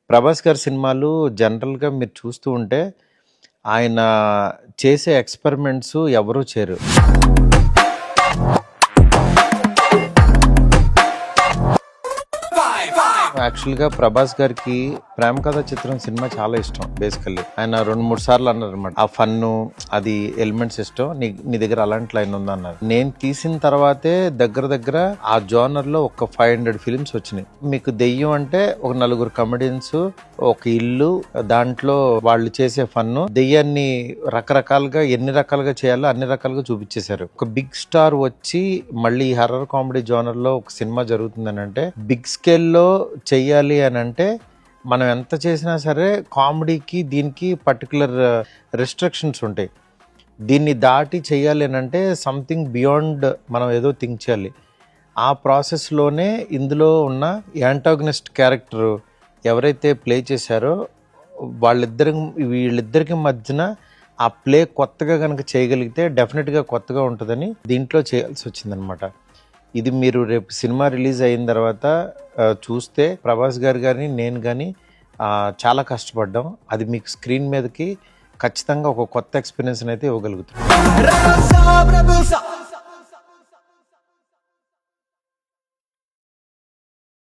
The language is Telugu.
ప్రభాస్ గారి సినిమాలు జనరల్‌గా మీరు చూస్తూ ఉంటే, ఆయన చేసే ఎక్స్‌పెరిమెంట్స్ ఎవరు చేయరు. యాక్చువల్‌గా ప్రభాస్ గారికి 'ప్రేమ కథా చిత్రం' సినిమా చాలా ఇష్టం బేసికల్లీ. ఆయన 2, 3 సార్లు అన్నారనమాట. ఆ ఫన్ను, అది ఎలిమెంట్స్ ఇష్టం. నీ దగ్గర అలాంటి లైన్ ఉందన్నారు. నేను తీసిన తర్వాతే దగ్గర ఆ జోనర్‌లో ఒక 500 ఫిల్మ్స్ వచ్చినాయి. మీకు దెయ్యం అంటే ఒక నలుగురు కమెడియన్స్, ఒక ఇల్లు, దాంట్లో వాళ్ళు చేసే ఫన్ను, దెయ్యాన్ని రకరకాలుగా ఎన్ని రకాలుగా చేయాలో అన్ని రకాలుగా చూపించేశారు. ఒక బిగ్ స్టార్ వచ్చి మళ్ళీ హర్రర్ కామెడీ జోనర్‌లో ఒక సినిమా జరుగుతుందని అంటే, బిగ్ స్కేల్‌లో చెయ్యాలి అని అంటే మనం ఎంత చేసినా సరే కామెడీకి దీనికి పర్టికులర్ రెస్ట్రిక్షన్స్ ఉంటాయి. దీన్ని దాటి చెయ్యాలి అని అంటే సంథింగ్ బియాండ్ మనం ఏదో థింక్ చేయాలి. ఆ ప్రాసెస్లోనే ఇందులో ఉన్న యాంటాగనిస్ట్ క్యారెక్టర్ ఎవరైతే ప్లే చేశారో వీళ్ళిద్దరికి మధ్యన ఆ ప్లే కొత్తగా కనుక చేయగలిగితే డెఫినెట్గా కొత్తగా ఉంటుందని దీంట్లో చేయాల్సి వచ్చిందనమాట. ఇది మీరు రేపు సినిమా రిలీజ్ అయిన తర్వాత చూస్తే ప్రభాస్ గారు కానీ నేను కానీ చాలా కష్టపడ్డాం. అది మీకు స్క్రీన్ మీదకి ఖచ్చితంగా ఒక కొత్త ఎక్స్పీరియన్స్ అయితే ఇవ్వగలుగుతాం.